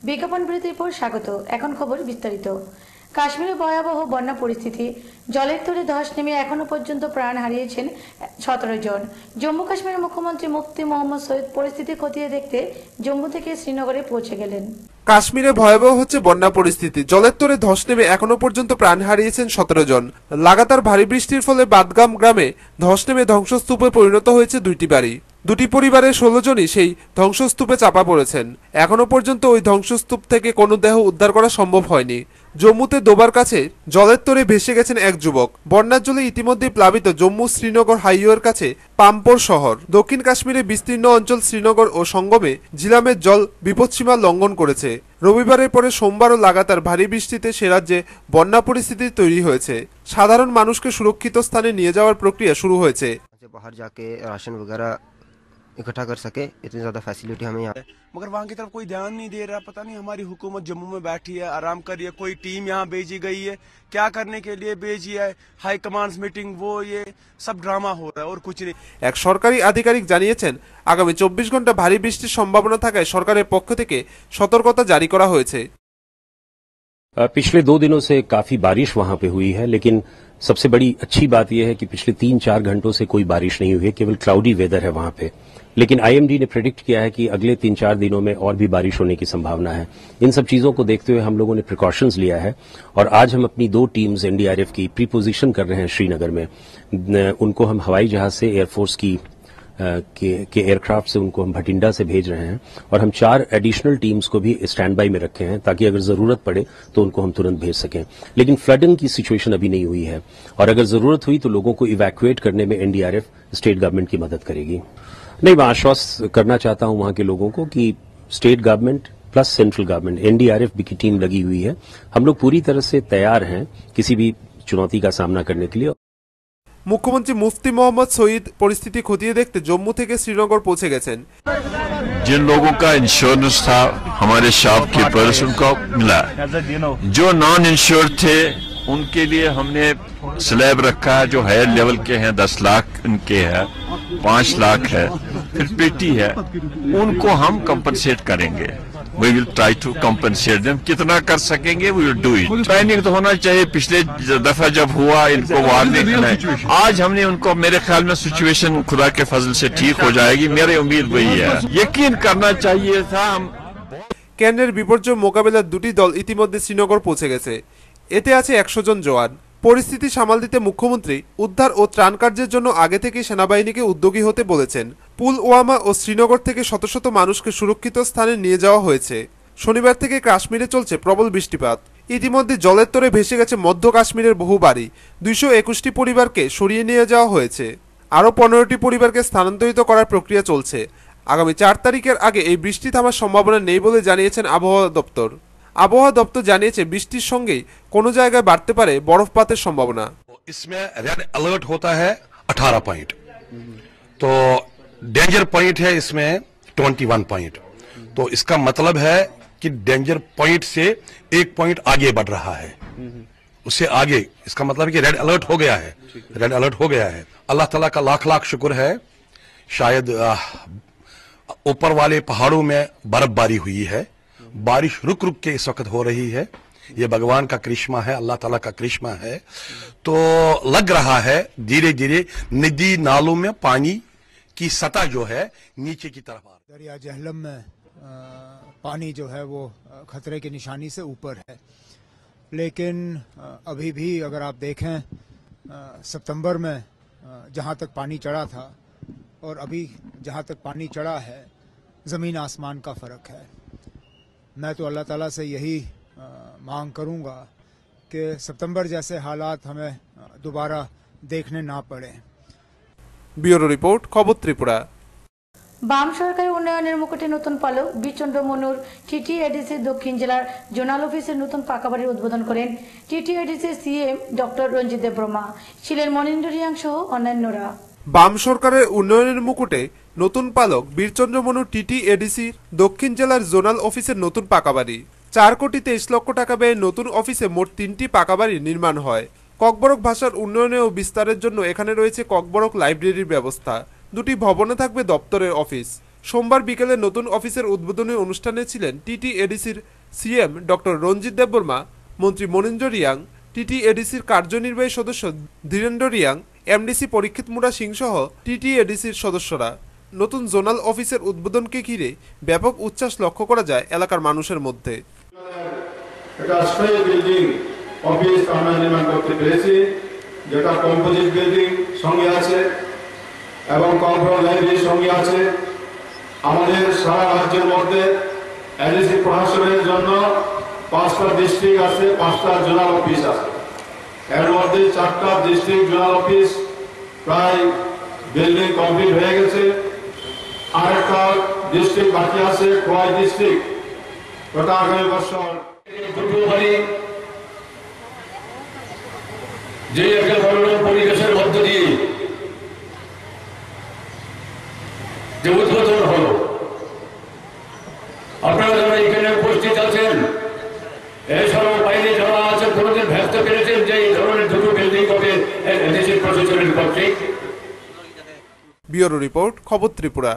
বিজ্ঞাপন বিরতির পর স্বাগত। এখন খবর বিস্তারিত। কাশ্মীরে ভয়াবহ বন্যা পরিস্থিতি, জলের তলে ধস নেমে এখনো পর্যন্ত প্রাণ হারিয়েছেন 17 জন। জম্মু কাশ্মীরের মুখ্যমন্ত্রী মুফতি মোহাম্মদ সঈদ পরিস্থিতি খতিয়ে দেখতে জম্মু থেকে শ্রীনগরে পৌঁছে গেলেন। কাশ্মীরে ভয়াবহ হচ্ছে বন্যা পরিস্থিতি, জলের তলে ধস নেমে এখনো পর্যন্ত প্রাণ হারিয়েছেন 17 জন। লাগাতার ভারী বৃষ্টির ফলে বাদগাম গ্রামে ধস নেমে ধ্বংসস্তূপে পরিণত হয়েছে দুইটি বাড়ি। দুটি পরিবারের 16 জনই সেই ধ্বংসস্তূপে চাপা পড়েছেন। এখনো পর্যন্ত ওই ধ্বংসস্তূপ থেকে কোনো দেহ উদ্ধার করা সম্ভব হয়নি। জম্মুতে দোবার কাছে জলের তলে ভেসে গেছেন এক যুবক। বন্যার জলে ইতিমধ্যে প্লাবিত জম্মু শ্রীনগর হাইওয়ের কাছে পাম্পোর শহর। দক্ষিণ কাশ্মীরের বিস্তীর্ণ অঞ্চল শ্রীনগর ও সঙ্গমে ঝিলামের জল বিপদসীমা লঙ্ঘন করেছে। রবিবারের পরে সোমবারও লাগাতার ভারী বৃষ্টিতে সে রাজ্যে বন্যা পরিস্থিতি তৈরি হয়েছে। সাধারণ মানুষকে সুরক্ষিত স্থানে নিয়ে যাওয়ার প্রক্রিয়া শুরু হয়েছে। बाहर जाके राशन वगैरह इकट्ठा कर सके, इतनी ज्यादा फैसिलिटी हमें यहाँ, मगर वहाँ की तरफ कोई ध्यान नहीं दे रहा। पता नहीं हमारी हुकूमत जम्मू में बैठी है, आराम कर रही है। कोई टीम यहाँ भेजी गई है, क्या करने के लिए भेजी है? हाई कमांड्स मीटिंग, वो ये सब ड्रामा हो रहा है और कुछ नहीं। এক সরকারি আধিকারিক জানিয়েছেন আগামী 24 ঘন্টা ভারী বৃষ্টির সম্ভাবনা থাকায় সরকারের পক্ষ থেকে সতর্কতা জারি করা হয়েছে। पिछले 2 दिनों से काफी बारिश वहां पे हुई है, लेकिन सबसे बड़ी अच्छी बात यह है कि पिछले 3-4 घंटों से कोई बारिश नहीं हुई है, केवल क्लाउडी वेदर है वहां पे। लेकिन आईएमडी ने प्रेडिक्ट किया है कि अगले 3-4 दिनों में और भी बारिश होने की संभावना है। इन सब चीजों को देखते हुए हम लोगों ने प्रिकॉशंस लिया है और आज हम अपनी 2 टीम्स एनडीआरएफ की प्रीपोजिशन कर रहे हैं श्रीनगर में। उनको हम हवाई जहाज से एयरफोर्स के एयरक्राफ्ट से उनको हम भटिंडा से भेज रहे हैं और हम 4 एडिशनल टीम्स को भी स्टैंड बाई में रखे हैं ताकि अगर जरूरत पड़े तो उनको हम तुरंत भेज सकें। लेकिन फ्लडिंग की सिचुएशन अभी नहीं हुई है और अगर जरूरत हुई तो लोगों को इवैक्यूएट करने में एनडीआरएफ स्टेट गवर्नमेंट की मदद करेगी। नहीं, मैं आश्वस्त करना चाहता हूं वहां के लोगों को कि state government plus central government NDRF की टीम लगी हुई है। हम लोग पूरी तरह से तैयार हैं किसी भी चुनौती का सामना करने के लिए। মুখ্যমন্ত্রী মুফতি মোহাম্মদ সঈদ পরিস্থিতি খতিয়ে দেখতে জম্মু থেকে শ্রীনগর পৌঁছে গেছেন। जिन लोगों का इंश्योरेंस था हमारे शॉपकीपर्स उनको मिला, जो नॉन इंश्योर्ड थे उनके लिए हमने स्लैब रखा है, जो हायर लेवल के हैं 10 लाख उनके है, 5 लाख है, फिर पेटी है, उनको हम कंपनसेट करेंगे। We will try to compensate them, कितना कर सकेंगे we will do it। Training तो होना चाहिए, पिछले दफा जब हुआ इनको वार्निंग है, आज हमने उनको, मेरे ख्याल में सिचुएशन खुदा के फजल से ठीक हो जाएगी, मेरी उम्मीद वही है। यकीन करना चाहिए था। কেন্দ্রের বিপর্যয় মোকাবেলার দুটি দল ইতিমধ্যে শ্রীনগর পৌঁছে গেছে। এতে আছে 100 জন জওয়ান। পরিস্থিতি সামাল দিতে মুখ্যমন্ত্রী উদ্ধার ও ত্রাণ কার্যের জন্য আগে থেকেই সেনাবাহিনীকে উদ্যোগী হতে বলেছেন। পুলওয়ামা ও শ্রীনগর থেকে শত শত মানুষকে সুরক্ষিত স্থানে নিয়ে যাওয়া হয়েছে। শনিবার থেকে কাশ্মীরে চলছে প্রবল বৃষ্টিপাত। ইতিমধ্যে জলের তরে ভেসে গেছে মধ্য কাশ্মীরের বহু বাড়ি। 221টি পরিবারকে সরিয়ে নিয়ে যাওয়া হয়েছে। আরও 15টি পরিবারকে স্থানান্তরিত করার প্রক্রিয়া চলছে। আগামী 4 তারিখের আগে এই বৃষ্টি থামার সম্ভাবনা নেই বলে জানিয়েছেন আবহাওয়া দপ্তর। আবহাওয়া দপ্তর জানিয়েছে বৃষ্টির সঙ্গেই কোনো জায়গায় বাড়তে পারে বরফপাতের সম্ভাবনা। इसमें रेड अलर्ट होता है 18 पॉइंट, तो डेंजर पॉइंट है इसमें 21 पॉइंट। तो इसका मतलब है कि डेंजर पॉइंट से 1 पॉइंट आगे बढ़ रहा है, उससे आगे। इसका मतलब है कि रेड अलर्ट हो गया है, रेड अलर्ट हो गया है। अल्लाह ताला का लाख लाख शुक्र है, शायद ऊपर वाले पहाड़ों में बर्फबारी हुई है, बारिश रुक रुक के इस वक्त हो रही है। ये भगवान का करिश्मा है, अल्लाह ताला का करिश्मा है। तो लग रहा है धीरे धीरे नदी नालों में पानी की सतह जो है नीचे की तरफ आ रही है। दरिया जहलम में पानी जो है वो खतरे की निशानी से ऊपर है, लेकिन अभी भी अगर आप देखें सितंबर में जहाँ तक पानी चढ़ा था और अभी जहाँ तक पानी चढ़ा है, ज़मीन आसमान का फ़र्क है। मैं तो अल्लाह ताला से यही मांग करूंगा कि सितंबर जैसे हालात हमें दोबारा देखने ना पड़े। ব্যুরো রিপোর্ট, খবর ত্রিপুরা। বাম সরকারের উন্নয়নের মুকুটে নতুন পালক বীরচন্দ্র মনুর টিটিএডিসি দক্ষিণ জেলার জোনাল অফিসের নতুন পাকা বাড়ির উদ্বোধন করেন টিটিএডিসির সিএম ডক্টর রঞ্জিত দেববর্মা, ছিলেন মনিন্দ্র রিয়াং সহ অন্যান্যরা। বাম সরকারের উন্নয়নের মুকুটে নতুন পালক বীরচন্দ্র মনু টিটিএডিসির দক্ষিণ জেলার জোনাল অফিসের নতুন পাকা বাড়ি। 4 কোটি 23 লক্ষ টাকা ব্যয়ে নতুন অফিসে মোট 3টি পাকা বাড়ি নির্মাণ হয়। ককবরক ভাষার উন্নয়নে ও বিস্তারের জন্য এখানে রয়েছে ককবরক লাইব্রেরির ব্যবস্থা। 2টি ভবনে থাকবে দপ্তরের অফিস। সোমবার বিকেলে নতুন অফিসের উদ্বোধনী অনুষ্ঠানে ছিলেন টিটিএডিসির সিএম ডক্টর রঞ্জিত দেববর্মা, মন্ত্রী মনিন্দ্র রিয়াং, টিটিএডিসির কার্যনির্বাহী সদস্য ধীরেন্দ্র রিয়াং, এমডিসি পরীক্ষিত মুরা সিং সহ টিটিএডিসির সদস্যরা। নতুন জোনাল অফিসের উদ্বোধনকে ঘিরে ব্যাপক উচ্ছ্বাস লক্ষ্য করা যায় এলাকার মানুষের মধ্যে। একটা স্থায়ী বিল্ডিং অফিস আমরা নির্মাণ করতে পেরেছি, যেটা কম্পোজিট বিল্ডিং সঙ্গে আছে এবং কম্পিউটার লাইব্রেরি সঙ্গে আছে। আমাদের সারা রাজ্যের মধ্যে এডিসি প্রশাসনের জন্য 5টা ডিস্ট্রিক্ট আছে, 5টা জোনাল অফিস আছে। এর মধ্যে 4টা ডিস্ট্রিক্ট জোনাল অফিস প্রায় বিল্ডিং কমপ্লিট হয়ে গেছে। আরেকটা ডিস্ট্রিক্ট বাকি আছে, খোয়াই ডিস্ট্রিক্ট, ওটা আগামী বছর যে একটা মনোরম পরিবেশের মধ্য দিয়ে যে উদ্বোধন হল, আপনারা যারা এখানে উপস্থিত আছেন, এছাড়াও বাইরে যারা আছেন, কোনোদিন ভাবতে পেরেছেন যে এই ধরনের দুটো বিল্ডিং হবে দেশের প্রশাসনের পক্ষে? ব্যুরো রিপোর্ট, খবর ত্রিপুরা।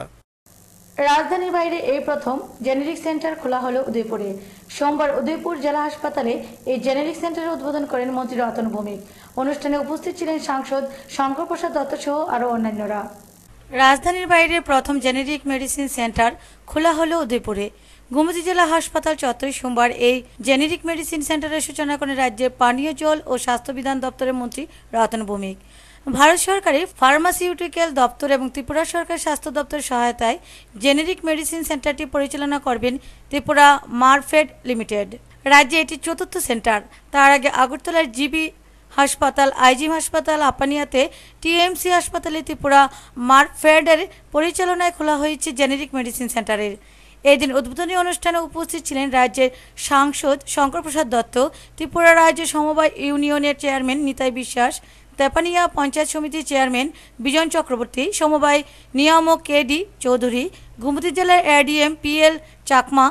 রাজধানীর বাইরে এই প্রথম জেনেরিক সেন্টার খোলা হলো উদয়পুরে। সোমবার উদয়পুর জেলা হাসপাতালে এই জেনেরিক সেন্টারের উদ্বোধন করেন মন্ত্রী রতন ভৌমিক। অনুষ্ঠানে উপস্থিত ছিলেন সাংসদ শঙ্কর প্রসাদ দত্ত সহ আরও অন্যান্যরা। রাজধানীর বাইরে প্রথম জেনেরিক মেডিসিন সেন্টার খোলা হলো উদয়পুরে। গোমতী জেলা হাসপাতাল চত্বরে সোমবার এই জেনেরিক মেডিসিন সেন্টারের সূচনা করেন রাজ্যের পানীয় জল ও স্বাস্থ্যবিধান দপ্তরের মন্ত্রী রতন ভৌমিক। ভারত সরকারের ফার্মাসিউটিক্যাল দপ্তর এবং ত্রিপুরা সরকার স্বাস্থ্য দপ্তরের সহায়তায় জেনেরিক মেডিসিন সেন্টারটি পরিচালনা করবেন ত্রিপুরা মারফেড লিমিটেড। রাজ্যে এটি চতুর্থ সেন্টার। তার আগে আগরতলার জিবি হাসপাতাল, আইজিএম হাসপাতাল, আপানিয়াতে টিএমসি হাসপাতালে ত্রিপুরা মারফেডের পরিচালনায় খোলা হয়েছে জেনেরিক মেডিসিন সেন্টারের। এদিন উদ্বোধনী অনুষ্ঠানে উপস্থিত ছিলেন রাজ্যের সাংসদ শঙ্কর প্রসাদ দত্ত, ত্রিপুরা রাজ্য সমবায় ইউনিয়নের চেয়ারম্যান নিতাই বিশ্বাস, তেপানিয়া পঞ্চায়েত সমিতির চেয়ারম্যান বিজন চক্রবর্তী, সমবায় নিয়ামক কেডি চৌধুরী, গোমতী জেলার এডিএম পিএল চাকমা,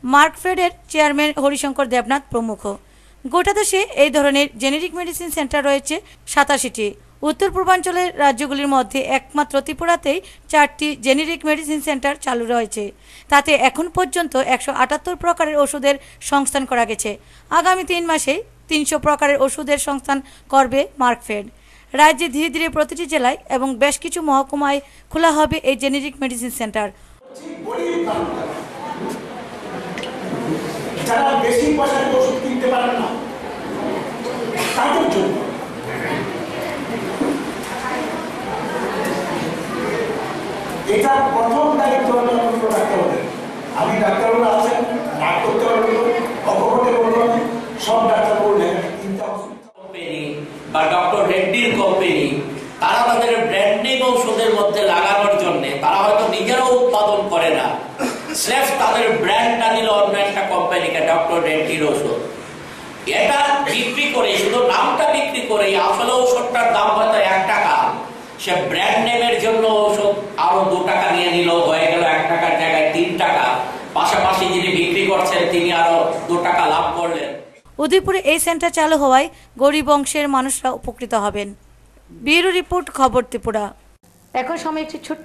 মার্কফেডের চেয়ারম্যান হরিশঙ্কর দেবনাথ প্রমুখ। গোটা দেশে এই ধরনের জেনেরিক মেডিসিন সেন্টার রয়েছে 87টি। উত্তর পূর্বাঞ্চলের রাজ্যগুলির মধ্যে একমাত্র ত্রিপুরাতেই 4টি জেনেরিক মেডিসিন সেন্টার চালু রয়েছে। তাতে এখন পর্যন্ত 178 প্রকারের ওষুধের সংস্থান করা গেছে। আগামী 3 মাসে 300 প্রকারের ওষুধের সংস্থান করবে মার্কফেড। রাজ্যে ধীরে ধীরে প্রতিটি জেলায় এবং বেশ কিছু মহকুমায় খোলা হবে এই জেনেরিক মেডিসিন সেন্টার। যারা বেশি পয়সা দিয়ে ওষুধ কিনতে পারেন না, তাদের জন্য এটা প্রথম দায়িত্ব রাখতে হবে। আমি ডাক্তাররা আছেন, নাক করতে পারবো, অকপটে বলবো, সব ডাক্তার বললেন কোম্পানি বা ডক্টর রেড্ডির কোম্পানি, তারা তাদের ব্র্যান্ড নেম ওষুধের মধ্যে লাগানোর জন্য তারা হয়তো নিজেরাও উৎপাদন করে না, স্রেফ তাদের ব্র্যান্ডটা দিল অন্য একটা কোম্পানিকে, ডক্টর রেড্ডির ওষুধ। এটা বিক্রি করে, শুধু নামটা বিক্রি করে, আসলে ওষুধটার দাম হয়তো 1 টাকা, সে ব্র্যান্ড নেমের জন্য ওষুধ আরো 2 টাকা নিয়ে নিল, হয়ে গেল 1 টাকার জায়গায় 3 টাকা। পাশাপাশি যিনি বিক্রি করছেন তিনি আরো 2 টাকা লাভ করলেন। উদয়পুরে এই সেন্টার চালু হওয়ায় গরিব অংশের মানুষরা উপকৃত হবেন। ব্যুরো রিপোর্ট, খবর ত্রিপুরা। এখন সময় একটি ছোট্ট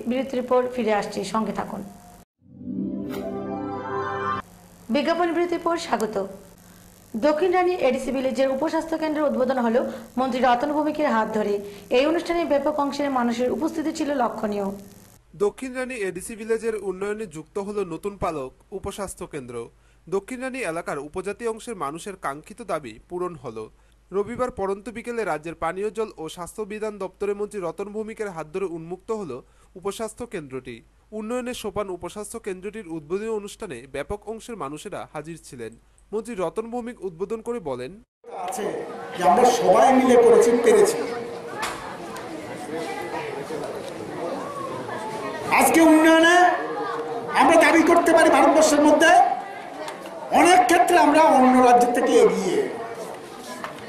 বিরতির পর ফিরে আসছি, সঙ্গে থাকুন। বিজ্ঞাপন বিরতির পর স্বাগত। দক্ষিণ রানী এডিসি ভিলেজের উপস্বাস্থ্য কেন্দ্রের উদ্বোধন হল মন্ত্রী রতন ভৌমিকের হাত ধরে। এই অনুষ্ঠানে ব্যাপক অংশের মানুষের উপস্থিতি ছিল লক্ষণীয়। দক্ষিণ রানী এডিসি ভিলেজের উন্নয়নে যুক্ত হল নতুন পালক উপস্বাস্থ্য কেন্দ্র। দক্ষিণ রানী এলাকার উপজাতি অংশের মানুষের কাঙ্ক্ষিত দাবি পূরণ হল। রবিবার পরন্ত বিকেলে রাজ্যের পানীয় জল ও স্বাস্থ্যবিধান দপ্তরের মন্ত্রী রতন ভৌমিকের হাত ধরে উন্মুক্ত হল উপস্বাস্থ্য কেন্দ্রটি। উন্নয়নের সোপান উপস্বাস্থ্য কেন্দ্রটির উদ্বোধনী অনুষ্ঠানে ব্যাপক অংশের মানুষেরা হাজির ছিলেন। মন্ত্রী রতন ভৌমিক উদ্বোধন করে বলেন, আছে যে আমরা সবাই মিলে করেছি, পেরেছি। আজকে উন্নয়নে আমরা দাবি করতে পারি ভারতবর্ষের মধ্যে অনেক ক্ষেত্রে আমরা অন্য রাজ্য থেকে এগিয়ে,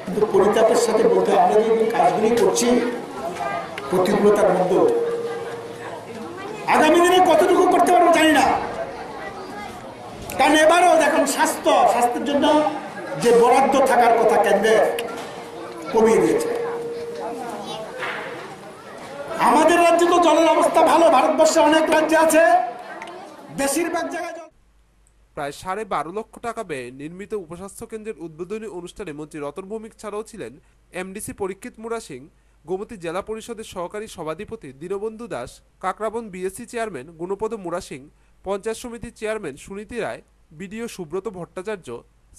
কিন্তু পরিতাপের সাথে বলতে আমরা যে কাজগুলি করছি প্রতিকূলতার মধ্যে আগামী দিনে কতটুকু করতে পারবো জানি না। কারণ এবারও দেখুন স্বাস্থ্যের জন্য যে বরাদ্দ থাকার কথা কেন্দ্রে কমিয়ে দিয়েছে। আমাদের রাজ্যে তো জলের অবস্থা ভালো, ভারতবর্ষে অনেক রাজ্য আছে, বেশিরভাগ জায়গায় প্রায় 12.5 লক্ষ টাকা ব্যয়ে নির্মিত উপস্বাস্থ্য কেন্দ্রের উদ্বোধনী অনুষ্ঠানে মন্ত্রী রতন ভৌমিক ছাড়াও ছিলেন এমডিসি পরীক্ষিত মুরা সিং, গোমতী জেলা পরিষদের সহকারী সভাধিপতি দীনবন্ধু দাস, কাকরাবন বিএসসি চেয়ারম্যান গুণপদ মুরা সিং, পঞ্চায়েত সমিতির চেয়ারম্যান সুনীতি রায়, বিডিও সুব্রত ভট্টাচার্য,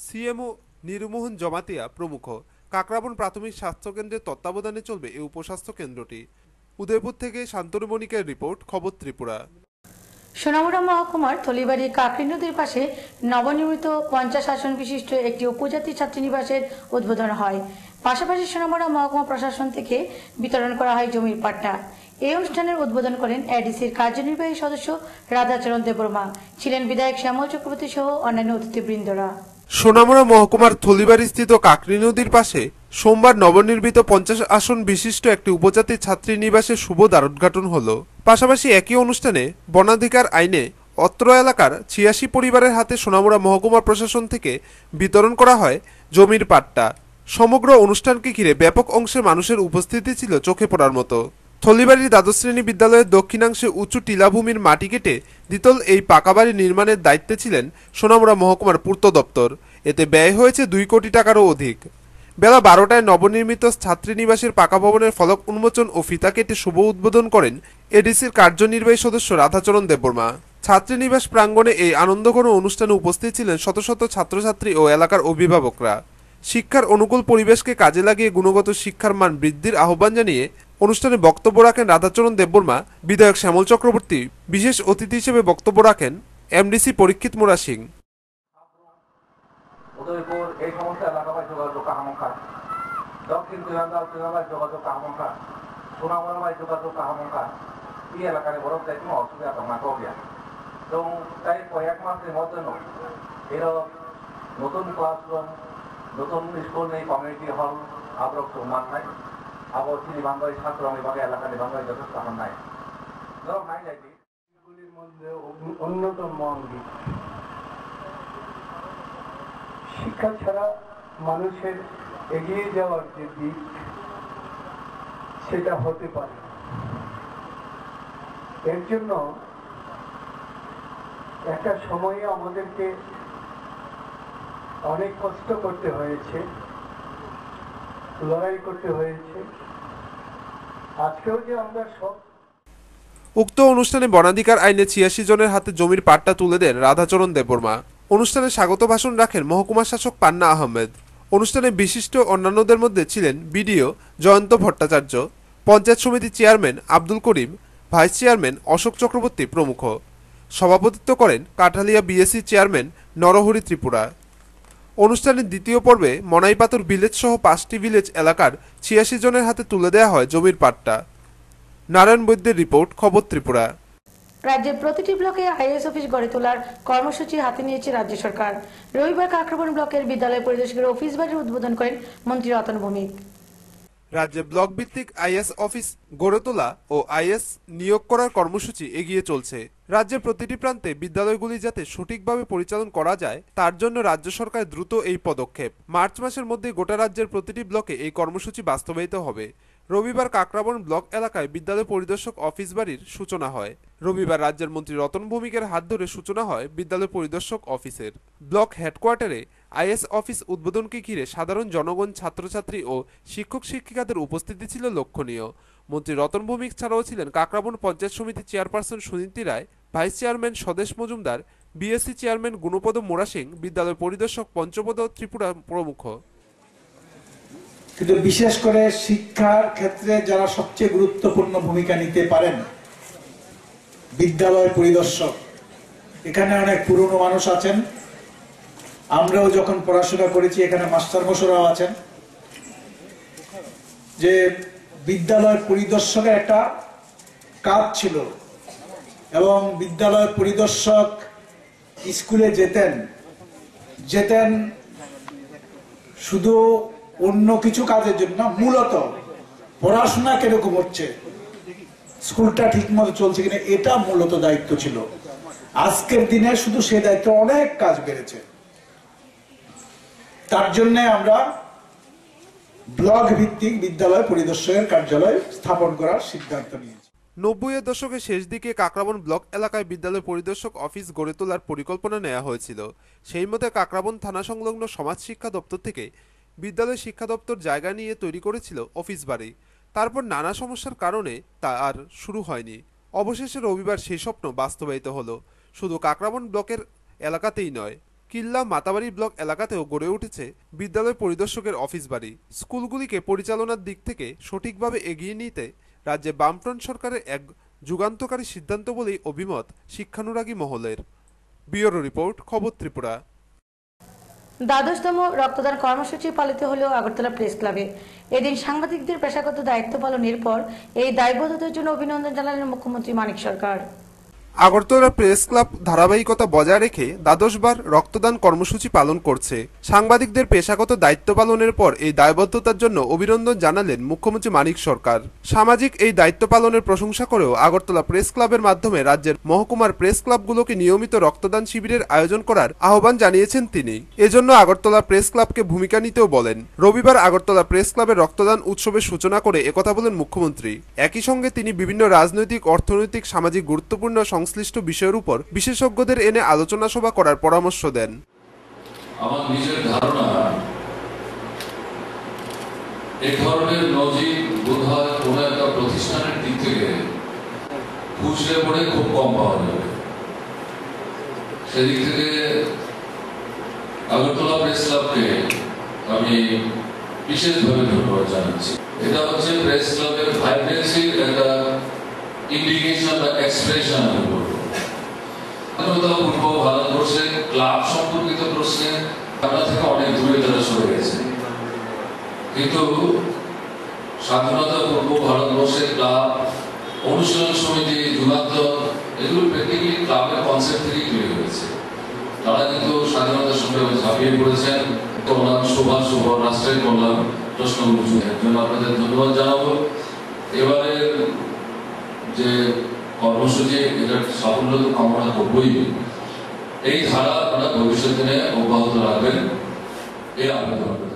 সিএমও নিরুমোহন জমাতিয়া প্রমুখ। কাকরাবন প্রাথমিক স্বাস্থ্যকেন্দ্রের তত্ত্বাবধানে চলবে এই উপস্বাস্থ্য কেন্দ্রটি। উদয়পুর থেকে শান্তনু বণিকের রিপোর্ট, খবর ত্রিপুরা। সোনামুড়া মহকুমার থলিবাড়ি কাকরি নদীর পাশে নবনির্মিত 50 আসন বিশিষ্ট একটি উপজাতি ছাত্রীনিবাসের উদ্বোধন হয়। পাশাপাশি সোনামুড়া মহকুমা প্রশাসন থেকে বিতরণ করা হয় জমির পাট্টা। এই অনুষ্ঠানের উদ্বোধন করেন এডিসির কার্যনির্বাহী সদস্য রাধাচরণ দেববর্মা, ছিলেন বিধায়ক শ্যামল চক্রবর্তী সহ অন্যান্য অতিথিবৃন্দরা। সোনামুড়া মহকুমার থলিবাড়ি স্থিত কাকরি নদীর পাশে সোমবার নবনির্মিত 50 আসন বিশিষ্ট একটি উপজাতি ছাত্রী নিবাসের শুভ দ্বারোদ্ঘাটন হল। পাশাপাশি একই অনুষ্ঠানে বনাধিকার আইনে অত্র এলাকার 86 পরিবারের হাতে সোনামুড়া মহকুমা প্রশাসন থেকে বিতরণ করা হয় জমির পাট্টা। সমগ্র অনুষ্ঠানকে ঘিরে ব্যাপক অংশের মানুষের উপস্থিতি ছিল চোখে পড়ার মতো। থলিবাড়ির দ্বাদশ শ্রেণী বিদ্যালয়ের দক্ষিণাংশে উঁচু টিলাভূমির মাটি কেটে দ্বিতল এই পাকা বাড়ি নির্মাণের দায়িত্বে ছিলেন সোনামুড়া মহকুমার পূর্ত দপ্তর। এতে ব্যয় হয়েছে 2 কোটি টাকারও অধিক। বেলা 12টায় নবনির্মিত ছাত্রীনিবাসের পাকা ভবনের ফলক উন্মোচন ও ফিতা কেটে শুভ উদ্বোধন করেন এডিসির কার্যনির্বাহী সদস্য রাধাচরণ দেববর্মা। ছাত্রীনিবাস প্রাঙ্গণে এই আনন্দঘন অনুষ্ঠানে উপস্থিত ছিলেন শত শত ছাত্রছাত্রী ও এলাকার অভিভাবকরা। শিক্ষার অনুকূল পরিবেশকে কাজে লাগিয়ে গুণগত শিক্ষার মান বৃদ্ধির আহ্বান জানিয়ে অনুষ্ঠানে বক্তব্য রাখেন রাধাচরণ দেববর্মা, বিধায়ক শ্যামল চক্রবর্তী। বিশেষ অতিথি হিসেবে বক্তব্য রাখেন এমডিসি পরীক্ষিত মুরা সিং। উদয়পুর এই সমস্ত এলাকায় যোগাযোগ কাহামঙ্কা, দক্ষিণ তুলাবাই যোগাযোগ কাহামঙ্কা, সোনামুড়াবাই যোগাযোগ কাহামঙ্কা, এই এলাকায় বরফ তাই কোনো অসুবিধা না কবিয়া। এবং তাই কয়েক মাসের মধ্যে এরকম নতুন ক্লাসরুম, নতুন স্কুল নেই, কমিউনিটি হল আবরক মান নাই, আবার চিনি বাঙ্গাই ছাত্র আমি বাঙ্গাই এলাকা বাঙ্গাই যথেষ্ট আমার নাই নাই যাইটি এগুলির মধ্যে অন্যতম অঙ্গিক। শিক্ষা ছাড়া মানুষের এগিয়ে যাওয়ার যে দিক সেটা হতে পারে। এর জন্য একটা সময়ে আমাদেরকে অনেক কষ্ট করতে হয়েছে, লড়াই করতে হয়েছে। আজকেও যে আমরা সব। উক্ত অনুষ্ঠানে বনাধিকার আইনে 86 জনের হাতে জমির পাট্টা তুলে দেন রাধাচরণ দেববর্মা। অনুষ্ঠানে স্বাগত ভাষণ রাখেন মহকুমা শাসক পান্না আহমেদ। অনুষ্ঠানে বিশিষ্ট অন্যান্যদের মধ্যে ছিলেন বিডিও জয়ন্ত ভট্টাচার্য, পঞ্চায়েত সমিতির chairman Abdul Karim, vice chairman Ashok Chakraborty প্রমুখ। সভাপতিত্ব করেন কাঠালিয়া বিএসসি চেয়ারম্যান নরহরি ত্রিপুরা। অনুষ্ঠানের দ্বিতীয় পর্বে মনাইপাতুর ভিলেজ সহ 5টি ভিলেজ এলাকার 86 জনের হাতে তুলে দেওয়া হয় জমির পাট্টা। নারায়ণ বৈদ্যের রিপোর্ট, খবর ত্রিপুরা। রাজ্যের প্রতিটি ব্লকে আইএস অফিস গড়ে তোলার কর্মসূচি হাতে নিয়েছে রাজ্য সরকার। রবিবার কাকরাবন ব্লকের বিদ্যালয় পরিদর্শকের অফিস বাড়ির উদ্বোধন করেন মন্ত্রী রতন ভৌমিক। রাজ্যে ব্লক ভিত্তিক আইএস অফিস গড়ে তোলা ও আইএস নিয়োগ করার কর্মসূচি এগিয়ে চলছে। রাজ্যের প্রতিটি প্রান্তে বিদ্যালয়গুলি যাতে সঠিকভাবে পরিচালন করা যায় তার জন্য রাজ্য সরকার দ্রুত এই পদক্ষেপ। মার্চ মাসের মধ্যে গোটা রাজ্যের প্রতিটি ব্লকে এই কর্মসূচি বাস্তবায়িত হবে। রবিবার কাকরাবন ব্লক এলাকায় বিদ্যালয় পরিদর্শক অফিস বাড়ির সূচনা হয়। রবিবার রাজ্যের মন্ত্রী রতন ভৌমিকের হাত ধরে সূচনা হয় বিদ্যালয় পরিদর্শক অফিসের। ব্লক হেডকোয়ার্টারে আইএস অফিস উদ্বোধনকে ঘিরে সাধারণ জনগণ, ছাত্রছাত্রী ও শিক্ষক শিক্ষিকাদের উপস্থিতি ছিল লক্ষণীয়। মন্ত্রী রতন ভৌমিক ছাড়াও ছিলেন কাকরাবন পঞ্চায়েত সমিতির চেয়ারপারসন সুনীতি রায়, ভাইস চেয়ারম্যান স্বদেশ মজুমদার, বিএসসি চেয়ারম্যান গুণপদ মুরা সিং, বিদ্যালয় পরিদর্শক পঞ্চপদ ত্রিপুরা প্রমুখ। কিন্তু বিশেষ করে শিক্ষার ক্ষেত্রে যারা সবচেয়ে গুরুত্বপূর্ণ ভূমিকা নিতে পারেন, বিদ্যালয় পরিদর্শক, এখানে অনেক পুরনো মানুষ আছেন। আমরাও যখন পড়াশোনা করেছি এখানে মাস্টারমশাইরাও আছেন। যে বিদ্যালয় পরিদর্শকের একটা কাজ ছিল এবং বিদ্যালয় পরিদর্শক স্কুলে যেতেন শুধু অন্য কিছু কাজের জন্য, মূলত পড়াশোনা কিরকম হচ্ছে, স্কুলটা ঠিক মতো চলছে কিনা, এটা মূলত দায়িত্ব ছিল। আজকের দিনে শুধু সে দায়িত্ব অনেক কাজ বেড়েছে। তার জন্য আমরা ব্লক ভিত্তিক বিদ্যালয় পরিদর্শকের কার্যালয় স্থাপন করার সিদ্ধান্ত নিয়েছে। 90-এর দশকের শেষ দিকে কাকরাবন ব্লক এলাকায় বিদ্যালয় পরিদর্শক অফিস গড়ে তোলার পরিকল্পনা নেওয়া হয়েছিল। সেই মতে কাকরাবন থানা সংলগ্ন সমাজ শিক্ষা দপ্তর থেকে বিদ্যালয় শিক্ষা দপ্তর জায়গা নিয়ে তৈরি করেছিল অফিস বাড়ি। তারপর নানা সমস্যার কারণে তা আর শুরু হয়নি। অবশেষে রবিবার সেই স্বপ্ন বাস্তবায়িত হলো। শুধু কাকরাবন ব্লকের এলাকাতেই নয়, কিল্লা মাতাবাড়ি ব্লক এলাকাতেও গড়ে উঠেছে বিদ্যালয় পরিদর্শকের অফিস বাড়ি। স্কুলগুলিকে পরিচালনার দিক থেকে সঠিকভাবে এগিয়ে নিতে রাজ্যে বামফ্রন্ট সরকারের এক যুগান্তকারী সিদ্ধান্ত বলেই অভিমত শিক্ষানুরাগী মহলের। ব্যুরো রিপোর্ট, খবর ত্রিপুরা। ১২তম রক্তদান কর্মসূচি পালিত হলো আগরতলা প্রেস ক্লাবে। এদিন সাংবাদিকদের পেশাগত দায়িত্ব পালনের পর এই দায়বদ্ধতার জন্য অভিনন্দন জানালেন মুখ্যমন্ত্রী মানিক সরকার। আগরতলা প্রেস ক্লাব ধারাবাহিকতা বজায় রেখে ১২বার রক্তদান কর্মসূচি পালন করছে। সাংবাদিকদের পেশাগত দায়িত্ব পালনের পর এই দায়বদ্ধতার জন্য অভিনন্দন জানালেন মুখ্যমন্ত্রী মানিক সরকার। সামাজিক এই দায়িত্ব পালনের প্রশংসা করেও আগরতলা প্রেস ক্লাবের মাধ্যমে রাজ্যের মহকুমার প্রেস ক্লাবগুলোকে নিয়মিত রক্তদান শিবিরের আয়োজন করার আহ্বান জানিয়েছেন তিনি। এজন্য আগরতলা প্রেস ক্লাবকে ভূমিকা নিতেও বলেন। রবিবার আগরতলা প্রেস ক্লাবের রক্তদান উৎসবের সূচনা করে একথা বলেন মুখ্যমন্ত্রী। একই সঙ্গে তিনি বিভিন্ন রাজনৈতিক, অর্থনৈতিক, সামাজিক গুরুত্বপূর্ণ সংশ্লিষ্ট বিষয়ের উপর বিশেষজ্ঞদের এনে আলোচনা সভা করার পরামর্শ দেন। আমার নিজের ধারণা এই ধরনের নজির বোধহয় কোন একটা প্রতিষ্ঠানের দিক থেকে খুঁজলে পড়ে খুব কম পাওয়া যাবে। সেদিক থেকে আগরতলা প্রেস ক্লাবকে আমি বিশেষভাবে ধন্যবাদ জানাচ্ছি। এটা হচ্ছে প্রেস ক্লাবের ভাইব্রেন্সির একটা ইন্ডিকেশন বা এক্সপ্রেশন আমি বলবো। পূর্ব ভারতবর্ষের ক্লাব সম্পর্কিত প্রশ্নে আমরা থেকে অনেক দূরে তারা সরে গেছে, কিন্তু স্বাধীনতা পূর্ব ভারতবর্ষের ক্লাব, অনুশীলন সমিতি, যুগান্তর, এগুলো প্র্যাকটিক্যালি ক্লাবের কনসেপ্ট থেকেই তৈরি হয়েছে। তারা কিন্তু স্বাধীনতার সঙ্গে ঝাঁপিয়ে পড়েছেন। কল্যাণ, শোভা, শুভ রাষ্ট্রের কল্যাণ প্রশ্নগুলো এর জন্য আপনাদের ধন্যবাদ জানাবো। এবারের যে কর্মসূচি, এটার সাফল্য তো কামনা করবই। এই ধারা আপনারা ভবিষ্যৎ দিনে অব্যাহত রাখবেন, এই আবেদন আপনাদের।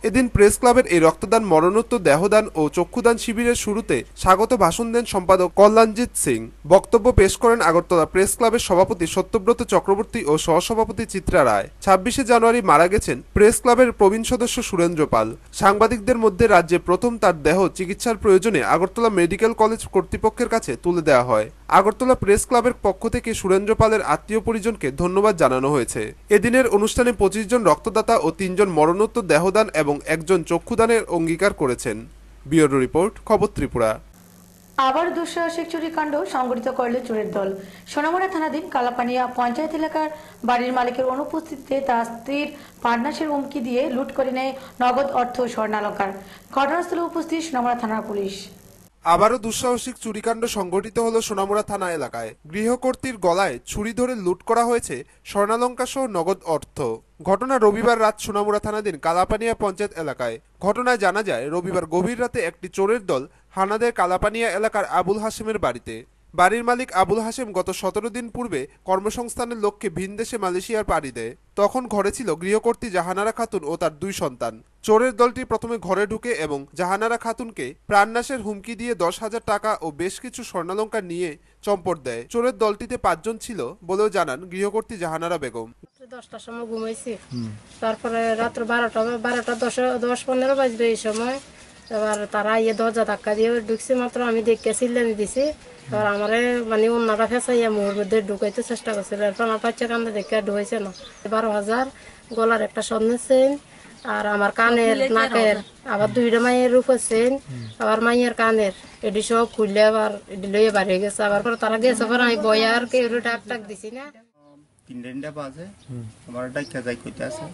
এদিন প্রেস ক্লাবের এই রক্তদান, মরণোত্তর দেহদান ও চক্ষুদান শিবিরের শুরুতে স্বাগত ভাষণ দেন সম্পাদক কল্যাণজিৎ সিং। বক্তব্য পেশ করেন আগরতলা প্রেস ক্লাবের সভাপতি সত্যব্রত চক্রবর্তী ও সহসভাপতি চিত্রা রায়। ২৬শে জানুয়ারি মারা গেছেন প্রেস ক্লাবের প্রবীণ সদস্য সুরেন্দ্র পাল। সাংবাদিকদের মধ্যে রাজ্যে প্রথম তার দেহ চিকিৎসার প্রয়োজনে আগরতলা মেডিকেল কলেজ কর্তৃপক্ষের কাছে তুলে দেওয়া হয়। আগরতলা প্রেস ক্লাবের পক্ষ থেকে সুরেন্দ্র পালের আত্মীয় পরিজনকে ধন্যবাদ জানানো হয়েছে। এদিনের অনুষ্ঠানে ২৫ জন রক্তদাতা ও ৩ জন মরণোত্তর দেহদান এবং একজন চক্ষুদানের অঙ্গীকার করেছেন। ব্যুরো রিপোর্ট, খবর ত্রিপুরা। আবার দুঃসাহসিক চুরিকাণ্ড সংঘটিত করল চোরের দল। সোনামুড়া থানাধীন কালাপানিয়া পঞ্চায়েত এলাকার বাড়ির মালিকের অনুপস্থিতিতে তার স্ত্রীর পার্টনারশিপ হুমকি দিয়ে লুট করে নেয় নগদ অর্থ ও স্বর্ণালঙ্কার। ঘটনাস্থলে উপস্থিত সোনামুড়া থানার পুলিশ। আবারও দুঃসাহসিক চুরিকাণ্ড সংঘটিত হল সোনামুড়া থানা এলাকায়। গৃহকর্ত্রীর গলায় ছুরি ধরে লুট করা হয়েছে স্বর্ণালঙ্কার সহ নগদ অর্থ। ঘটনা রবিবার রাত সোনামুড়া থানাধীন কালাপানিয়া পঞ্চায়েত এলাকায়। ঘটনায় জানা যায়, রবিবার গভীর রাতে একটি চোরের দল হানা দেয় কালাপানিয়া এলাকার আবুল হাশেমের বাড়িতে। বাড়ির মালিক আবুল হাশেম গত ১৭ দিন পূর্বে কর্মসংস্থানের লক্ষ্যে ভিনদেশে মালয়েশিয়ার পাড়ি দেয়। তখন ঘরে ছিল গৃহকর্ত্রী জাহানারা খাতুন ও তার 2 সন্তান। চোরের দলটি প্রথমে ঘরে ঢুকে এবং জাহানারা খাতুনকে প্রাণনাশের হুমকি দিয়ে ১০,০০০ টাকা ও বেশ কিছু স্বর্ণালঙ্কার নিয়ে চম্পট দেয়। চোরের দলটিতে ৫ জন ছিল বলেও জানান গৃহকর্ত্রী জাহানারা বেগম। 10টার সময় ঘুমাইছি, তারপরে রাত্র 12:10-15 বাজবে এই সময়। এবার তারা দরজা ধাক্কা দিয়ে ঢুকছে, মাত্র আমি দেখে চিল্লানি দিছি। এবার আমার মানে অন্যরা ফেঁচাইয়া মুহূর মধ্যে ঢুকাইতে চেষ্টা করছিল। এরপর আমার বাচ্চা কান্দে দেখে ঢুকাইছে না। 12,000 গলার একটা স্বর্ণের চেইন, আর আমার কানের, নাকের, আবার 2টা মাইয়ের রূপের চেইন, আবার মাইয়ের কানের, এটি সব খুললে আবার এটি লইয়ে বাড়িয়ে গেছে। আবার তারা গেছে, পর আমি বই আর কেউ ডাক দিছি না। 3টা বাজে আমার ডাক্কা যাই কইতে আছে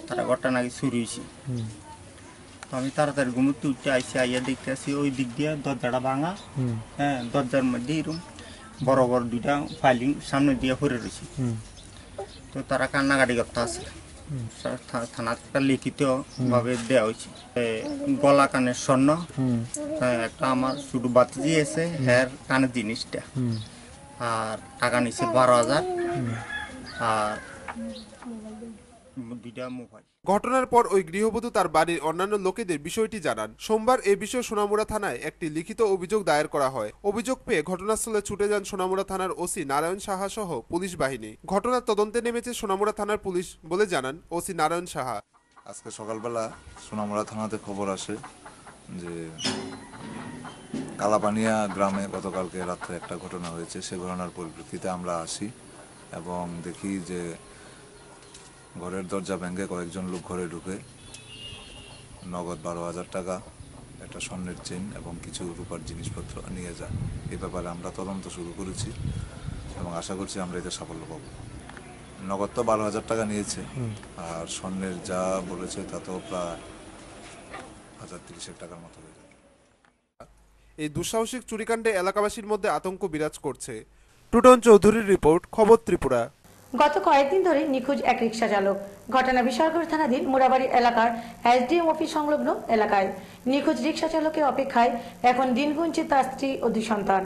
তারা ঘরটা নাকি চুরি হয়েছে। আমি তাড়াতাড়ি ঘুমোতে উঠতে আইসি, আইয়া দেখতে আসি ওই দিক দিয়ে দরজাটা ভাঙা। হ্যাঁ, দরজার মধ্যে এরকম বড় বড় 2টা ফাইলিং সামনে দিয়ে পড়ে রয়েছে। তো তারা কান্নাকাটি করতে আছে। থানাটা লিখিত ভাবে দেওয়া হয়েছে। গলা কানের স্বর্ণ, একটা আমার শুধু বাতি আছে হ্যার কানের জিনিসটা, আর টাকা নিচ্ছে 12,000, আর দুইটা মোবাইল। ঘটনার পর ওই গৃহবধূ তার বাড়ির অন্যান্য লোকেদের বিষয়টি জানান। সোমবার এ বিষয়ে সোনামুড়া থানায় একটি লিখিত অভিযোগ দায়ের করা হয়। অভিযোগ পেয়ে ঘটনাস্থলে ছুটে যান সোনামুড়া থানার ওসি নারায়ণ সাহা সহ পুলিশ বাহিনী। ঘটনার তদন্তে নেমেছে সোনামুড়া থানার পুলিশ বলে জানান ওসি নারায়ণ সাহা। আজকে সকালবেলা সোনামুড়া থানাতে খবর আসে যে কালাপানিয়া গ্রামে গতকালকে রাত্রে একটা ঘটনা হয়েছে। সে ঘটনার পরিপ্রেক্ষিতে আমরা আসি এবং দেখি যে ঘরের দরজা ভেঙে কয়েকজন লোক ঘরে ঢুকে নগদ 12,000 টাকা, একটা স্বর্ণের চেন এবং কিছু রূপার জিনিসপত্র নিয়ে যায়। এই ব্যাপারে আমরা তদন্ত শুরু করেছি এবং আশা করছি আমরা এতে সাফল্য পাব। নগদ তো 12,000 টাকা নিয়েছে, আর স্বর্ণের যা বলেছে তা তো প্রায় 1,030 টাকার মতো হয়ে যায়। এই দুঃসাহসিক চুরিকাণ্ডে এলাকাবাসীর মধ্যে আতঙ্ক বিরাজ করছে। টুটন চৌধুরীর রিপোর্ট, খবর ত্রিপুরা। গত কয়েকদিন ধরে নিখোঁজ এক রিকশা চালক। ঘটনা বিশালগড় থানাধীন মুরাবাড়ি এলাকার এসডিএম অফিস সংলগ্ন এলাকায়। নিখোঁজ রিকশা চালকের অপেক্ষায় এখন দিন গুনছে তার স্ত্রী ও দুই সন্তান।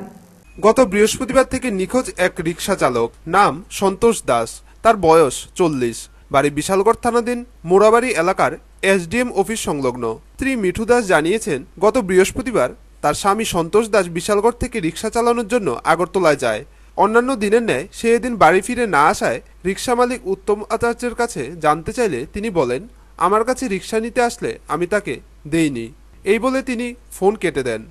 গত বৃহস্পতিবার থেকে নিখোঁজ এক রিকশা চালক, নাম সন্তোষ দাস, তার বয়স 40, বাড়ি বিশালগড় থানাধীন মুরাবাড়ি এলাকার এসডিএম অফিস সংলগ্ন। স্ত্রী মিঠু দাস জানিয়েছেন, গত বৃহস্পতিবার তার স্বামী সন্তোষ দাস বিশালগড় থেকে রিকশা চালানোর জন্য আগরতলায় যায়। অন্যান্য দিনের ন্যায় সে এদিন বাড়ি ফিরে না আসায় রিকশা মালিক উত্তম আচার্যের কাছে জানতে চাইলে তিনি বলেন, আমার কাছে রিকশা নিতে আসলে আমি তাকে দেইনি। এই বলে তিনি ফোন কেটে দেন।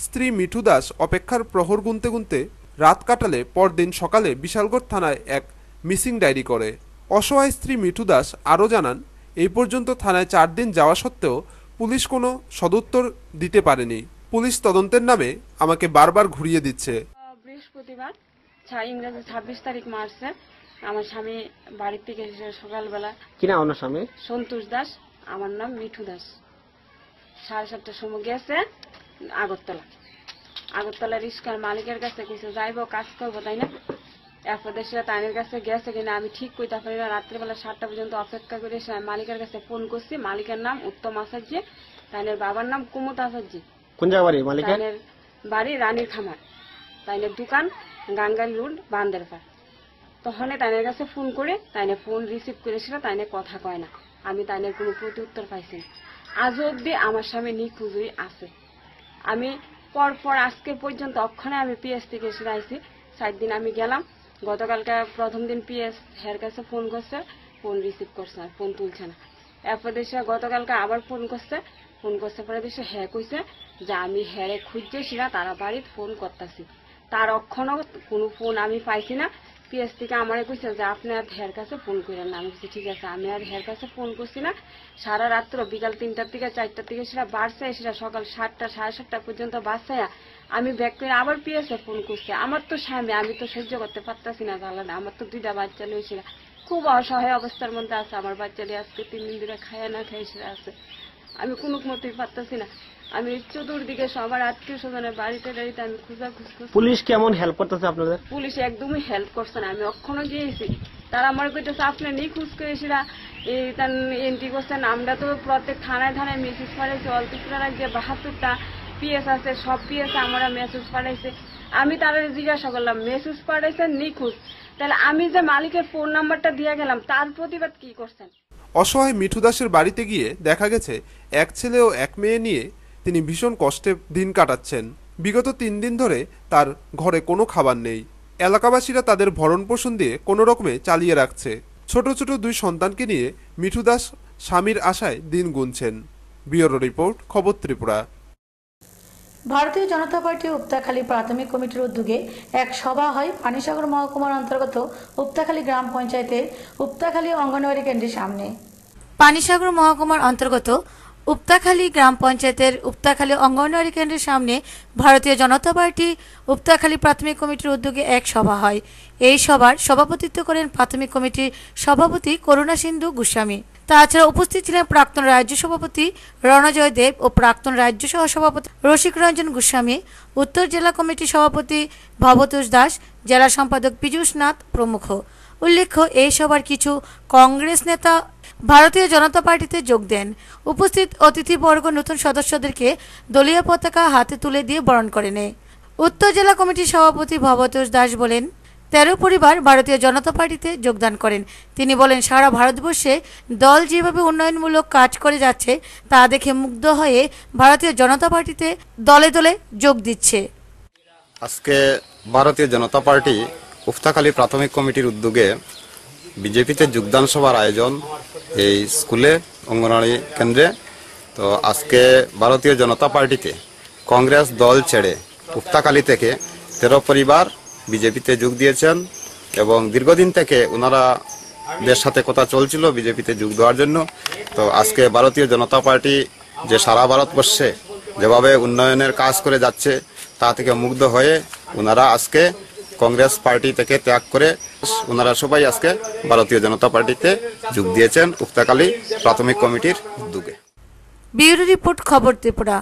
স্ত্রী মিঠু দাস অপেক্ষার প্রহর গুনতে গুনতে রাত কাটালে পরদিন সকালে বিশালগড় থানায় এক মিসিং ডায়েরি করে। অসহায় স্ত্রী মিঠু দাস আরও জানান, এই পর্যন্ত থানায় 4 দিন যাওয়া সত্ত্বেও পুলিশ কোনো সদুত্তর দিতে পারেনি। পুলিশ তদন্তের নামে আমাকে বারবার ঘুরিয়ে দিচ্ছে। বৃহস্পতিবার ইংরেজি 26 তারিখ মার্চে আমার স্বামী বাড়ির থেকে এসে সকালবেলা। কি নাম আপনার স্বামী? সন্তোষ দাস। আমার নাম মিঠু দাস। 7:30টার সময় গেছে আগরতলা রিক্সার মালিকের কাছে কিছু যাইবো, কাজ করবো, তাই না? এরপর দেশে তাইনের কাছে গেছে কিনা আমি ঠিক কইতে পারি না। রাত্রিবেলা 7টা পর্যন্ত অপেক্ষা করে মালিকের কাছে ফোন করছি। মালিকের নাম উত্তম আচার্য, তাইনের বাবার নাম কুমুদ আচার্য। কোন জায়গা বাড়ি মালিকের? তাইনের বাড়ি রানীর খামার, তাইনের দোকান গাঙ্গালি রোড বান্দেরপাড়। তখন তাইনের কাছে ফোন করে তাইনে ফোন রিসিভ করেছিল, তাইনে কথা কয় না। আমি তাইনের কোনো প্রতি উত্তর পাইছি না। আজও অব্দি আমার স্বামী নিখোঁজই আছে। আমি পরপর আজকে পর্যন্ত অক্ষণে আমি পিএস থেকে এসে আইছি। 4 দিন আমি গেলাম। গতকালকে প্রথম দিন পিএস হের কাছে ফোন করছে, ফোন রিসিভ করছে না, ফোন তুলছে না। এরপর দেশে গতকালকে আবার ফোন করছে পরে দেশে হ্যাঁ কইছে যে আমি হ্যারে খুঁজছি না, তারা বাড়িতে ফোন করতেছি। তার অক্ষণও কোনো ফোন আমি পাইছি না। পিএস থেকে আমারে কইছে যে আপনি আর হের কাছে ফোন করেন না। আমি বলছি ঠিক আছে, আমি আর হের কাছে ফোন করছি না। সারা রাত্র বিকাল 3টার থেকে 4টার থেকে সেটা বাড়ছে, সেটা সকাল 7টা 7:30 পর্যন্ত বাড়ছে। আমি ব্যাক করে আবার পিএসে ফোন করছি। আমার তো স্বামী, আমি তো সহ্য করতে পারতাছি না জ্বালানা। আমার তো 2টা বাচ্চা লইছিল, খুব অসহায় অবস্থার মধ্যে আছে। আমার বাচ্চা লিয়ে আজকে 3 দিন ধরে খায় না খাই আছে। আমি কোনো মতেই পারতাছি না। আমি চতুর্দিকে সবার আত্মীয় স্বজনের বাড়িতে বাড়িতে আমি খোঁজাখুঁজ করছি। পুলিশ কেমন হেল্প করতেছে আপনাদের? পুলিশ একদমই হেল্প করছে না। আমি অক্ষণও গিয়েছি, তারা মনে করতেছে আপনি নিখোঁজ করেছিল, এই তার এন্ট্রি করছেন। আমরা তো প্রত্যেক থানায় থানায় মেসেজ পাঠাইছি। অলত্রিপুরার যে 72টা পিএস আছে, সব পিএস আমরা মেসেজ পাঠাইছি। আমি তারা জিজ্ঞাসা করলাম মেসেজ পাঠাইছেন নিখোঁজ, তাহলে আমি যে মালিকের ফোন নাম্বারটা দিয়ে গেলাম তার প্রতিবাদ কি করছেন? অসহায় মিঠু দাসের বাড়িতে গিয়ে দেখা গেছে এক ছেলে ও এক মেয়ে নিয়ে তিনি ভীষণ কষ্টে দিন কাটাচ্ছেন। বিগত 3 দিন ধরে তার ঘরে কোনো খাবার নেই। এলাকাবাসীরা তাদের ভরণ পোষণ দিয়ে কোনো রকমে চালিয়ে রাখছে। ছোট ছোট 2 সন্তানকে নিয়ে মিঠু দাস স্বামীর আশায় দিন গুনছেন। ব্যুরো রিপোর্ট, খবর ত্রিপুরা। ভারতীয় জনতা পার্টি উপতাখালী প্রাথমিক কমিটির উদ্যোগে এক সভা হয় পানিসাগর মহকুমার অন্তর্গত উপতাখালী গ্রাম পঞ্চায়েতের উপতাখালী অঙ্গনওয়াড়ি কেন্দ্রের সামনে। পানিসাগর মহকুমার অন্তর্গত উপতাখালী গ্রাম পঞ্চায়েতের উপতাখালী অঙ্গনওয়াড়ি কেন্দ্রের সামনে ভারতীয় জনতা পার্টি উপতাখালী প্রাথমিক কমিটির উদ্যোগে এক সভা হয়। এই সভার সভাপতিত্ব করেন প্রাথমিক কমিটির সভাপতি করুণা সিন্ধু গোস্বামী। তাছাড়া উপস্থিত ছিলেন প্রাক্তন রাজ্য সভাপতি রণজয় দেব ও প্রাক্তন রাজ্য সহ সভাপতি রসিক রঞ্জন গোস্বামী, উত্তর জেলা কমিটির সভাপতি ভবতোষ দাস, জেলা সম্পাদক পীযূষ নাথ প্রমুখ। উল্লেখ্য, এই সভার কিছু কংগ্রেস নেতা ভারতীয় জনতা পার্টিতে যোগ দেন। উপস্থিত অতিথিবর্গ নতুন সদস্যদেরকে দলীয় পতাকা হাতে তুলে দিয়ে বরণ করে নেয়। উত্তর জেলা কমিটির সভাপতি ভবতোষ দাস বলেন, 13 পরিবার ভারতীয় জনতা পার্টিতে যোগদান করেন। তিনি বলেন, সারা ভারতবর্ষে দল যেভাবে উন্নয়নমূলক কাজ করে যাচ্ছে তা দেখে মুগ্ধ হয়ে ভারতীয় জনতা পার্টিতে দলে দলে যোগ দিচ্ছে। আজকে ভারতীয় জনতা পার্টি উফতাখালী প্রাথমিক কমিটির উদ্যোগে বিজেপিতে যোগদান সভার আয়োজন এই স্কুলে অঙ্গনওয়াড়ি কেন্দ্রে। তো আজকে ভারতীয় জনতা পার্টিতে কংগ্রেস দল ছেড়ে উফতাখালী থেকে 13 পরিবার বিজেপিতে যোগ দিয়েছেন এবং দীর্ঘদিন থেকে ওনারা দের সাথে কথা চলছিল বিজেপিতে যোগ দেওয়ার জন্য। তো আজকে ভারতীয় জনতা পার্টি যে সারা ভারতবর্ষে যেভাবে উন্নয়নের কাজ করে যাচ্ছে তা থেকে মুগ্ধ হয়ে ওনারা আজকে কংগ্রেস পার্টি থেকে ত্যাগ করে ওনারা সবাই আজকে ভারতীয় জনতা পার্টিতে যোগ দিয়েছেন উফতাখালী প্রাথমিক কমিটির উদ্যোগে। ব্যুরো রিপোর্ট, খবর ত্রিপুরা।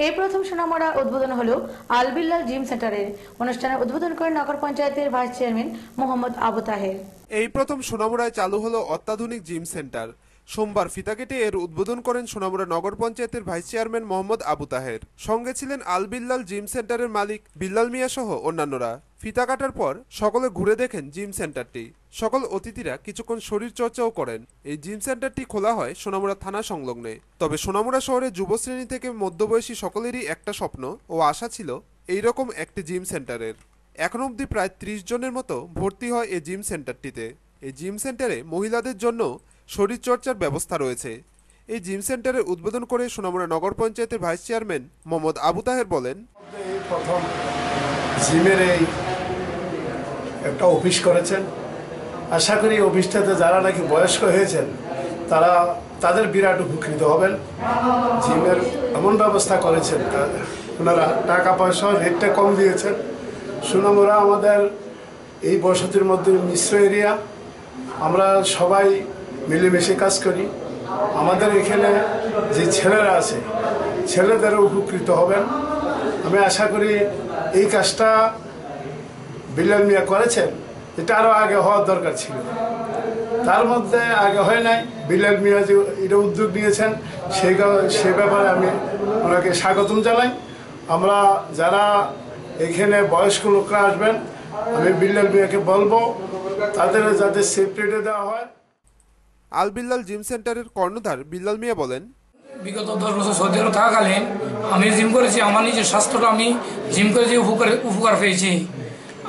এই প্রথম সোনামুড়া উদ্বোধন হলো আলবিল্লাল জিম সেন্টারের। অনুষ্ঠানে উদ্বোধন করেন নগর পঞ্চায়েতের ভাইস চেয়ারম্যান মোহাম্মদ আবু তাহের। এই প্রথম সোনামুড়ায় চালু হলো অত্যাধুনিক জিম সেন্টার। সোমবার ফিতা কেটে এর উদ্বোধন করেন সোনামুড়া নগর পঞ্চায়েতের ভাইস চেয়ারম্যান মোহাম্মদ আবু তাহের। সঙ্গে ছিলেন আলবিল্লাল জিম সেন্টারের মালিক বিল্লাল মিয়া সহ অন্যান্যরা। ফিতা কাটার পর সকলে ঘুরে দেখেন জিম সেন্টারটি। সকল অতিথিরা কিছুক্ষণ শরীর চর্চাও করেন। এই জিম সেন্টারটি খোলা হয় সোনামুড়া থানা সংলগ্নে। তবে সোনামুড়া শহরের যুব শ্রেণী থেকে মধ্যবয়সী সকলেরই একটা স্বপ্ন ও আশা ছিল এইরকম একটি জিম সেন্টারের। এখন অবধি প্রায় 30 জনের মতো ভর্তি হয় এই জিম সেন্টারটিতে। এই জিম সেন্টারে মহিলাদের জন্য শরীর চর্চার ব্যবস্থা রয়েছে। এই জিম সেন্টারের উদ্বোধন করে সোনামুড়া নগর পঞ্চায়েতের ভাইস চেয়ারম্যান মোহাম্মদ আবু তাহের বলেন, প্রথম জিমের এই একটা অফিস করেছেন। আশা করি অফিসটাতে যারা নাকি বয়স্ক হয়েছেন তাদের বিরাট উপকৃত হবেন। জিমের এমন ব্যবস্থা করেছেন ওনারা, টাকা পয়সা রেটটা কম দিয়েছেন। সোনামুড়া আমাদের এই বসতির মধ্যে মিশ্র এরিয়া, আমরা সবাই মিলেমিশে কাজ করি। আমাদের এখানে যে ছেলেরা আছে ছেলেদেরও উপকৃত হবেন। আমি আশা করি এই কাজটা বিল্লাল মিয়া করেছেন, এটা আরও আগে হওয়ার দরকার ছিল, তার মধ্যে আগে হয় নাই। বিল্লাল মিয়া যে এটা উদ্যোগ নিয়েছেন সেই ব্যাপারে আমি ওনাকে স্বাগতম জানাই। আমরা যারা এখানে বয়স্ক লোকরা আসবেন আমি বিল্লাল মিয়াকে বলবো তাদের যাতে সেপারেটে দেওয়া হয়। আলবিল্লাল জিম সেন্টারের কর্ণধার বিল্লাল মিয়া বলেন, বিগত 10 বছর সৌদি আরব থাকাকালীন আমি জিম করেছি। আমার নিজের স্বাস্থ্যটা আমি জিম করে যে উপকার পেয়েছি।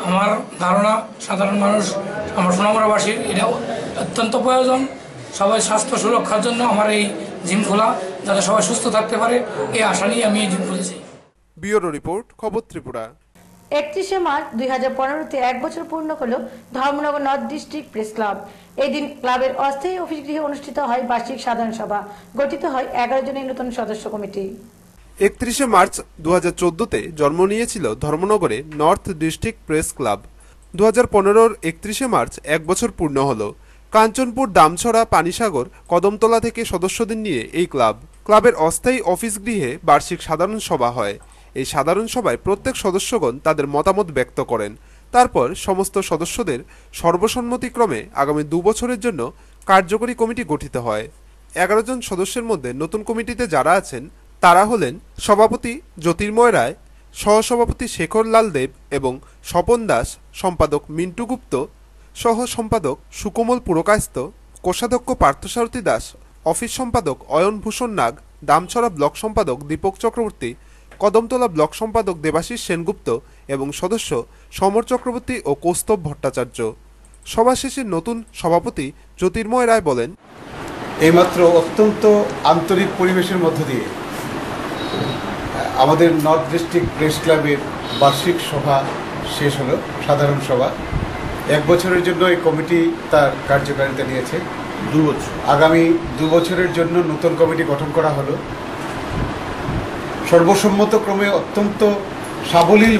আমার ধারণা সাধারণ মানুষ, আমার সোনামুড়াবাসীর এটা অত্যন্ত প্রয়োজন। সবাই স্বাস্থ্য সুরক্ষার জন্য আমার এই জিম খোলা, যাতে সবাই সুস্থ থাকতে পারে, এই আশা নিয়ে আমি এই জিম খুলেছি। ব্যুরো রিপোর্ট, খবর ত্রিপুরা। 31শে মার্চ 2015-তে 1 বছর পূর্ণ হলো Dharmanagar north district press club. এই দিন ক্লাবের অস্থায়ী অফিস গৃহে অনুষ্ঠিত হয় বার্ষিক সাধারণ সভা। গঠিত হয় 11 জনের নতুন সদস্য কমিটি। 31শে মার্চ 2014-তে জন্ম নিয়েছিল ধর্মনগরে নর্থ ডিস্ট্রিক্ট প্রেস ক্লাব। 2015-র 31শে মার্চ 1 বছর পূর্ণ হলো। কাঞ্চনপুর, দামছড়া, পানিসাগর, কদমতলা থেকে সদস্যদের নিয়ে এই ক্লাবের অস্থায়ী অফিস গৃহে বার্ষিক সাধারণ সভা হয়। এই সাধারণ সভায় প্রত্যেক সদস্যগণ তাদের মতামত ব্যক্ত করেন। তারপর সমস্ত সদস্যদের সর্বসম্মতিক্রমে আগামী 2 বছরের জন্য কার্যকরী কমিটি গঠিত হয়। 11 জন সদস্যের মধ্যে নতুন কমিটিতে যারা আছেন তারা হলেন সভাপতি জ্যোতির্ময় রায়, সহসভাপতি শেখর লাল দেব এবং স্বপন দাস, সম্পাদক মিন্টু গুপ্ত, সহ সম্পাদক সুকোমল পুরকায়স্থ, কোষাধ্যক্ষ পার্থসারথী দাস, অফিস সম্পাদক অয়ন ভূষণ নাগ, দামছড়া ব্লক সম্পাদক দীপক চক্রবর্তী, কদমতলা ব্লক সম্পাদক দেবাশিস সেনগুপ্ত এবং সদস্য সমর চক্রবর্তী ও কৌস্তব ভট্টাচার্য। সভা শেষে নতুন সভাপতি জ্যোতির্ময় রায় বলেন, এইমাত্র অত্যন্ত আন্তরিক পরিবেশের মধ্য দিয়ে আমাদের নর্থ ডিস্ট্রিক্ট প্রেস ক্লাবের বার্ষিক সভা শেষ হলো, সাধারণ সভা। 1 বছরের জন্য এই কমিটি তার কার্যকারিতা নিয়েছে। 2 বছর, আগামী 2 বছরের জন্য নতুন কমিটি গঠন করা হলো। সর্বসম্মতক্রমে অত্যন্ত সাবলীলভাবে